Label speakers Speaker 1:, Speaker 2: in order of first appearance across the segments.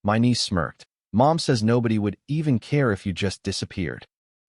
Speaker 1: My niece smirked. Mom says nobody would even care if you just disappeared.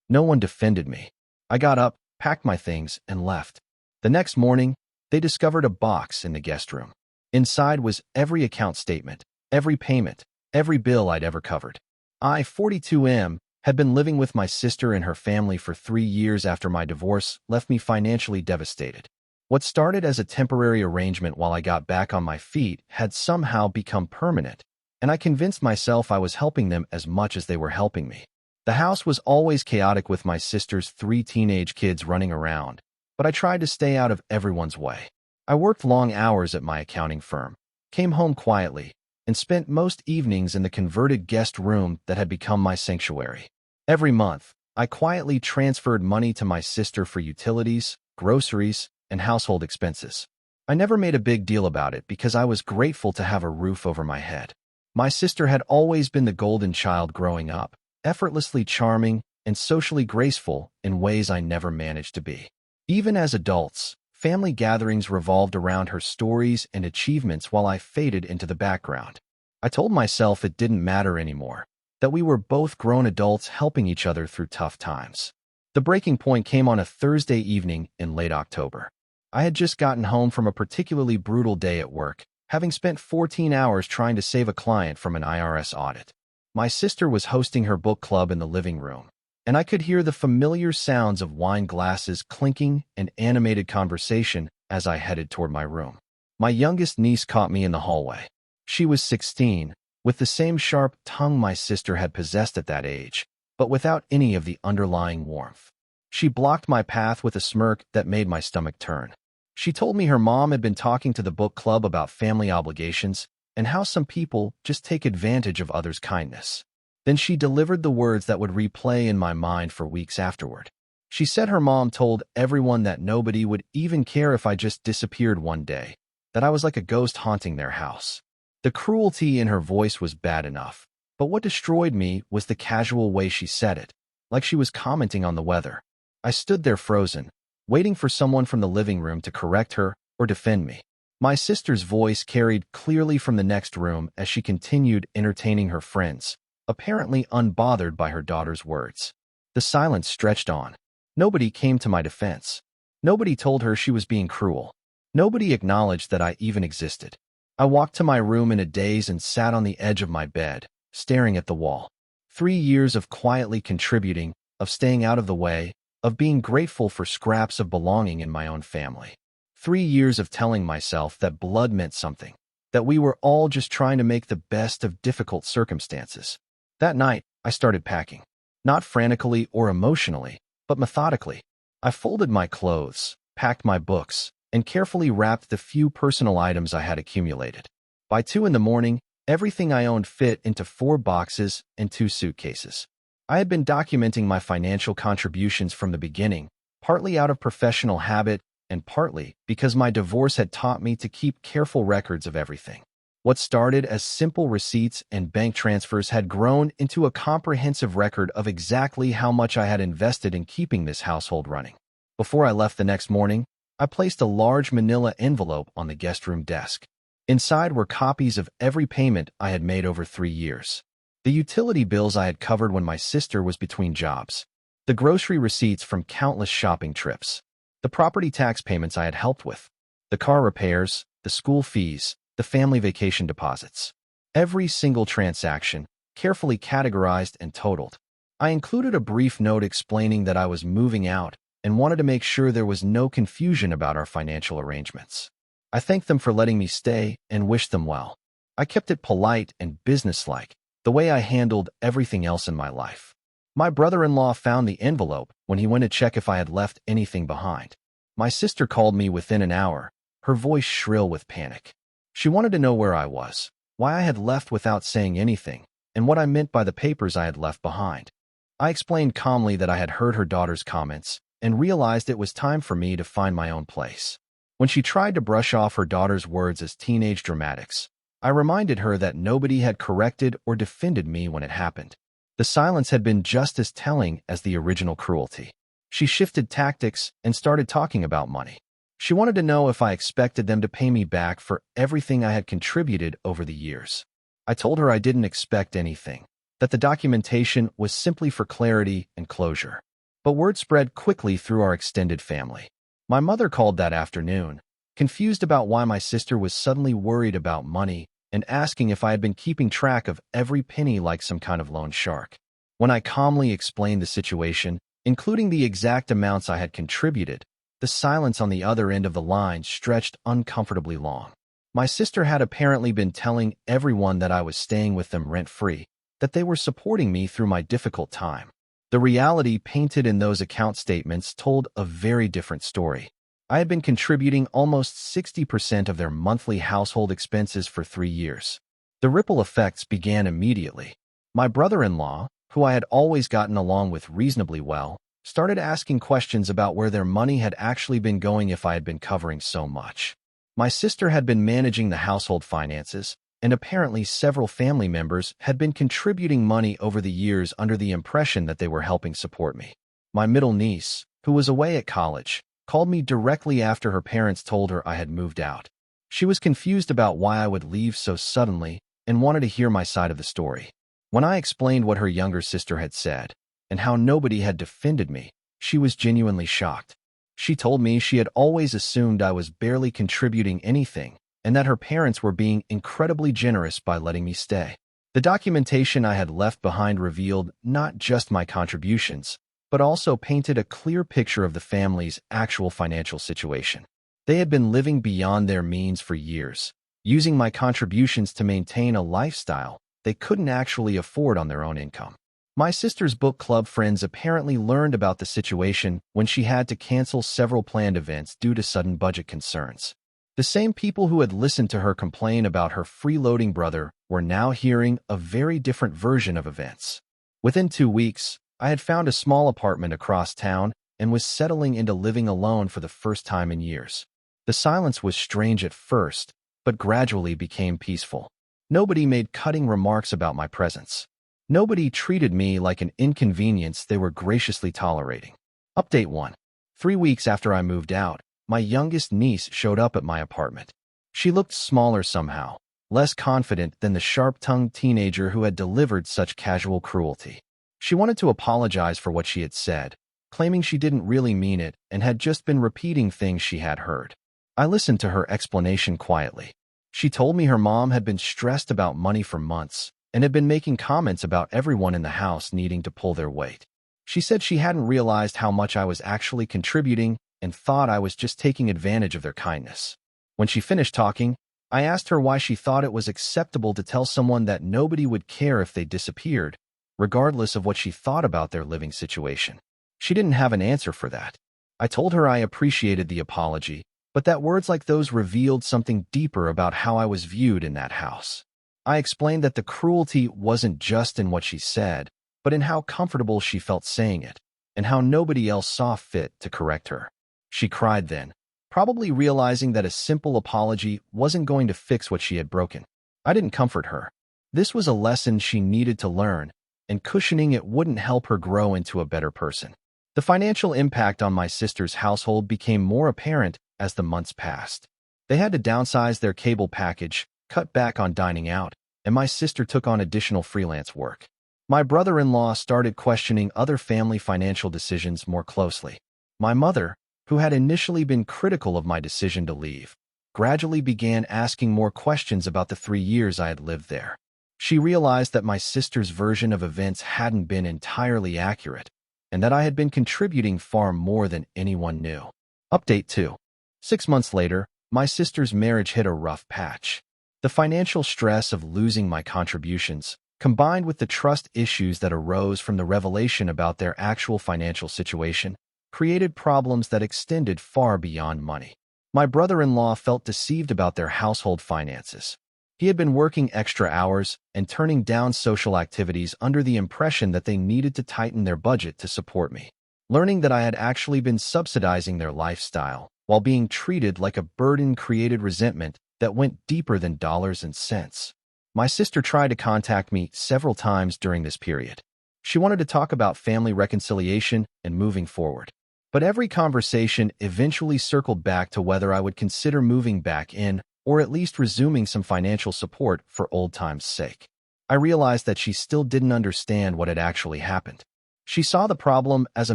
Speaker 1: No one defended me. I got up, packed my things, and left. The next morning, they discovered a box in the guest room. Inside was every account statement, every payment, every bill I'd ever covered. I, 42M, had been living with my sister and her family for 3 years after my divorce left me financially devastated. What started as a temporary arrangement while I got back on my feet had somehow become permanent, and I convinced myself I was helping them as much as they were helping me. The house was always chaotic with my sister's 3 teenage kids running around, but I tried to stay out of everyone's way. I worked long hours at my accounting firm, came home quietly, and spent most evenings in the converted guest room that had become my sanctuary. Every month, I quietly transferred money to my sister for utilities, groceries, and household expenses. I never made a big deal about it because I was grateful to have a roof over my head. My sister had always been the golden child growing up, effortlessly charming and socially graceful in ways I never managed to be. Even as adults, family gatherings revolved around her stories and achievements while I faded into the background. I told myself it didn't matter anymore, that we were both grown adults helping each other through tough times. The breaking point came on a Thursday evening in late October. I had just gotten home from a particularly brutal day at work, having spent 14 hours trying to save a client from an IRS audit. My sister was hosting her book club in the living room, and I could hear the familiar sounds of wine glasses clinking and animated conversation as I headed toward my room. My youngest niece caught me in the hallway. She was 16, with the same sharp tongue my sister had possessed at that age, but without any of the underlying warmth. She blocked my path with a smirk that made my stomach turn. She told me her mom had been talking to the book club about family obligations and how some people just take advantage of others' kindness. Then she delivered the words that would replay in my mind for weeks afterward. She said her mom told everyone that nobody would even care if I just disappeared one day, that I was like a ghost haunting their house. The cruelty in her voice was bad enough, but what destroyed me was the casual way she said it, like she was commenting on the weather. I stood there frozen, waiting for someone from the living room to correct her or defend me. My sister's voice carried clearly from the next room as she continued entertaining her friends, apparently unbothered by her daughter's words. The silence stretched on. Nobody came to my defense. Nobody told her she was being cruel. Nobody acknowledged that I even existed. I walked to my room in a daze and sat on the edge of my bed, staring at the wall. 3 years of quietly contributing, of staying out of the way, of being grateful for scraps of belonging in my own family. 3 years of telling myself that blood meant something, that we were all just trying to make the best of difficult circumstances. That night, I started packing. Not frantically or emotionally, but methodically. I folded my clothes, packed my books, and carefully wrapped the few personal items I had accumulated. By 2 in the morning, everything I owned fit into 4 boxes and 2 suitcases. I had been documenting my financial contributions from the beginning, partly out of professional habit and partly because my divorce had taught me to keep careful records of everything. What started as simple receipts and bank transfers had grown into a comprehensive record of exactly how much I had invested in keeping this household running. Before I left the next morning, I placed a large manila envelope on the guest room desk. Inside were copies of every payment I had made over 3 years. The utility bills I had covered when my sister was between jobs. The grocery receipts from countless shopping trips. The property tax payments I had helped with. The car repairs, the school fees, the family vacation deposits. Every single transaction, carefully categorized and totaled. I included a brief note explaining that I was moving out and wanted to make sure there was no confusion about our financial arrangements. I thanked them for letting me stay and wished them well. I kept it polite and businesslike, the way I handled everything else in my life. My brother-in-law found the envelope when he went to check if I had left anything behind. My sister called me within an hour, her voice shrill with panic. She wanted to know where I was, why I had left without saying anything, and what I meant by the papers I had left behind. I explained calmly that I had heard her daughter's comments and realized it was time for me to find my own place. When she tried to brush off her daughter's words as teenage dramatics, I reminded her that nobody had corrected or defended me when it happened. The silence had been just as telling as the original cruelty. She shifted tactics and started talking about money. She wanted to know if I expected them to pay me back for everything I had contributed over the years. I told her I didn't expect anything, that the documentation was simply for clarity and closure. But word spread quickly through our extended family. My mother called that afternoon, confused about why my sister was suddenly worried about money and asking if I had been keeping track of every penny like some kind of loan shark. When I calmly explained the situation, including the exact amounts I had contributed, the silence on the other end of the line stretched uncomfortably long. My sister had apparently been telling everyone that I was staying with them rent-free, that they were supporting me through my difficult time. The reality painted in those account statements told a very different story. I had been contributing almost 60% of their monthly household expenses for 3 years. The ripple effects began immediately. My brother-in-law, who I had always gotten along with reasonably well, started asking questions about where their money had actually been going if I had been covering so much. My sister had been managing the household finances, and apparently several family members had been contributing money over the years under the impression that they were helping support me. My middle niece, who was away at college, called me directly after her parents told her I had moved out. She was confused about why I would leave so suddenly and wanted to hear my side of the story. When I explained what her younger sister had said and how nobody had defended me, she was genuinely shocked. She told me she had always assumed I was barely contributing anything and that her parents were being incredibly generous by letting me stay. The documentation I had left behind revealed not just my contributions, but also painted a clear picture of the family's actual financial situation. They had been living beyond their means for years, using my contributions to maintain a lifestyle they couldn't actually afford on their own income. My sister's book club friends apparently learned about the situation when she had to cancel several planned events due to sudden budget concerns. The same people who had listened to her complain about her freeloading brother were now hearing a very different version of events. Within 2 weeks, I had found a small apartment across town and was settling into living alone for the first time in years. The silence was strange at first, but gradually became peaceful. Nobody made cutting remarks about my presence. Nobody treated me like an inconvenience they were graciously tolerating. Update 1. 3 weeks after I moved out, my youngest niece showed up at my apartment. She looked smaller somehow, less confident than the sharp-tongued teenager who had delivered such casual cruelty. She wanted to apologize for what she had said, claiming she didn't really mean it and had just been repeating things she had heard. I listened to her explanation quietly. She told me her mom had been stressed about money for months and had been making comments about everyone in the house needing to pull their weight. She said she hadn't realized how much I was actually contributing and thought I was just taking advantage of their kindness. When she finished talking, I asked her why she thought it was acceptable to tell someone that nobody would care if they disappeared, regardless of what she thought about their living situation. She didn't have an answer for that. I told her I appreciated the apology, but that words like those revealed something deeper about how I was viewed in that house. I explained that the cruelty wasn't just in what she said, but in how comfortable she felt saying it, and how nobody else saw fit to correct her. She cried then, probably realizing that a simple apology wasn't going to fix what she had broken. I didn't comfort her. This was a lesson she needed to learn, and cushioning it wouldn't help her grow into a better person. The financial impact on my sister's household became more apparent as the months passed. They had to downsize their cable package, cut back on dining out, and my sister took on additional freelance work. My brother-in-law started questioning other family financial decisions more closely. My mother, who had initially been critical of my decision to leave, gradually began asking more questions about the 3 years I had lived there. She realized that my sister's version of events hadn't been entirely accurate, and that I had been contributing far more than anyone knew. Update 2. 6 months later, my sister's marriage hit a rough patch. The financial stress of losing my contributions, combined with the trust issues that arose from the revelation about their actual financial situation, created problems that extended far beyond money. My brother-in-law felt deceived about their household finances. He had been working extra hours and turning down social activities under the impression that they needed to tighten their budget to support me. Learning that I had actually been subsidizing their lifestyle while being treated like a burden created resentment that went deeper than dollars and cents. My sister tried to contact me several times during this period. She wanted to talk about family reconciliation and moving forward. But every conversation eventually circled back to whether I would consider moving back in or at least resuming some financial support for old times' sake. I realized that she still didn't understand what had actually happened. She saw the problem as a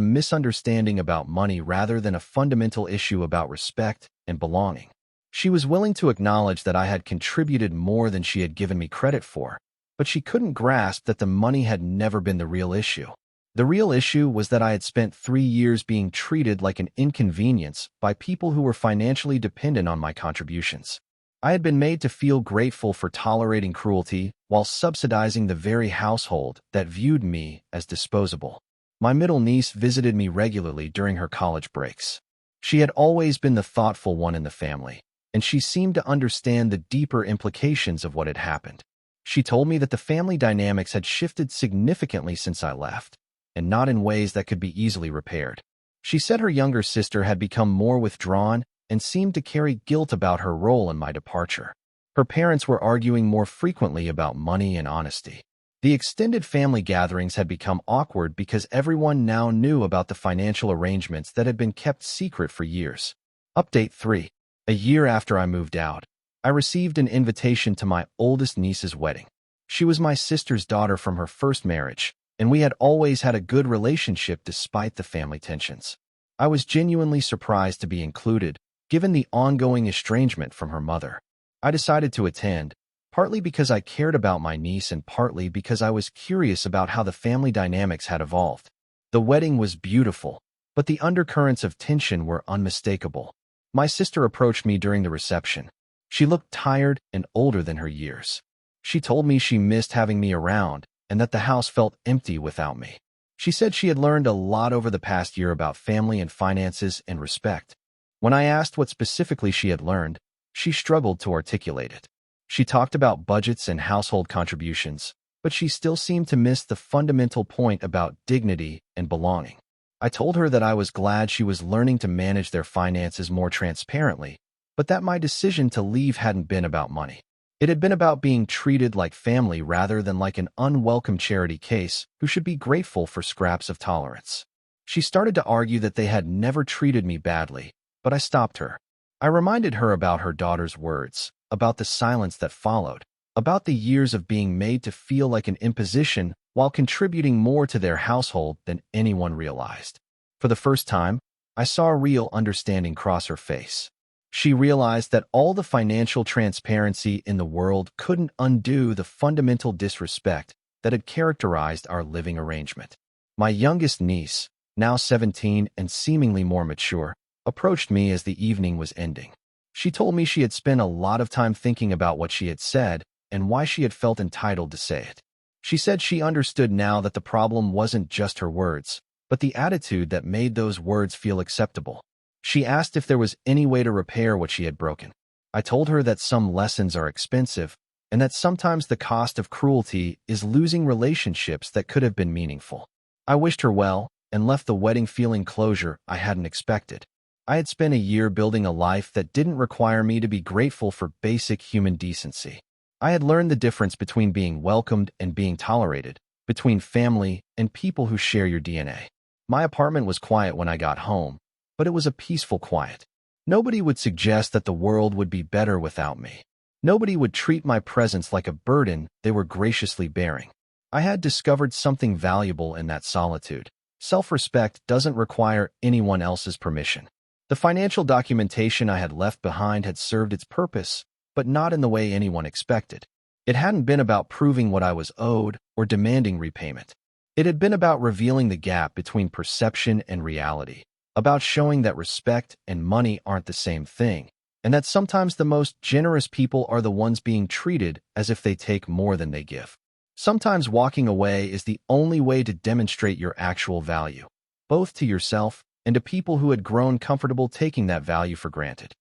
Speaker 1: misunderstanding about money rather than a fundamental issue about respect and belonging. She was willing to acknowledge that I had contributed more than she had given me credit for, but she couldn't grasp that the money had never been the real issue. The real issue was that I had spent 3 years being treated like an inconvenience by people who were financially dependent on my contributions. I had been made to feel grateful for tolerating cruelty while subsidizing the very household that viewed me as disposable. My middle niece visited me regularly during her college breaks. She had always been the thoughtful one in the family, and she seemed to understand the deeper implications of what had happened. She told me that the family dynamics had shifted significantly since I left, and not in ways that could be easily repaired. She said her younger sister had become more withdrawn and seemed to carry guilt about her role in my departure. Her parents were arguing more frequently about money and honesty. The extended family gatherings had become awkward because everyone now knew about the financial arrangements that had been kept secret for years. Update 3. A year after I moved out, I received an invitation to my oldest niece's wedding. She was my sister's daughter from her first marriage, and we had always had a good relationship despite the family tensions. I was genuinely surprised to be included, given the ongoing estrangement from her mother. I decided to attend, partly because I cared about my niece and partly because I was curious about how the family dynamics had evolved. The wedding was beautiful, but the undercurrents of tension were unmistakable. My sister approached me during the reception. She looked tired and older than her years. She told me she missed having me around and that the house felt empty without me. She said she had learned a lot over the past year about family and finances and respect. When I asked what specifically she had learned, she struggled to articulate it. She talked about budgets and household contributions, but she still seemed to miss the fundamental point about dignity and belonging. I told her that I was glad she was learning to manage their finances more transparently, but that my decision to leave hadn't been about money. It had been about being treated like family rather than like an unwelcome charity case who should be grateful for scraps of tolerance. She started to argue that they had never treated me badly, but I stopped her. I reminded her about her daughter's words, about the silence that followed, about the years of being made to feel like an imposition while contributing more to their household than anyone realized. For the first time, I saw a real understanding cross her face. She realized that all the financial transparency in the world couldn't undo the fundamental disrespect that had characterized our living arrangement. My youngest niece, now 17 and seemingly more mature, approached me as the evening was ending. She told me she had spent a lot of time thinking about what she had said and why she had felt entitled to say it. She said she understood now that the problem wasn't just her words, but the attitude that made those words feel acceptable. She asked if there was any way to repair what she had broken. I told her that some lessons are expensive and that sometimes the cost of cruelty is losing relationships that could have been meaningful. I wished her well and left the wedding feeling closure I hadn't expected. I had spent a year building a life that didn't require me to be grateful for basic human decency. I had learned the difference between being welcomed and being tolerated, between family and people who share your DNA. My apartment was quiet when I got home, but it was a peaceful quiet. Nobody would suggest that the world would be better without me. Nobody would treat my presence like a burden they were graciously bearing. I had discovered something valuable in that solitude. Self-respect doesn't require anyone else's permission. The financial documentation I had left behind had served its purpose, but not in the way anyone expected. It hadn't been about proving what I was owed or demanding repayment. It had been about revealing the gap between perception and reality, about showing that respect and money aren't the same thing, and that sometimes the most generous people are the ones being treated as if they take more than they give. Sometimes walking away is the only way to demonstrate your actual value, both to yourself and to people who had grown comfortable taking that value for granted.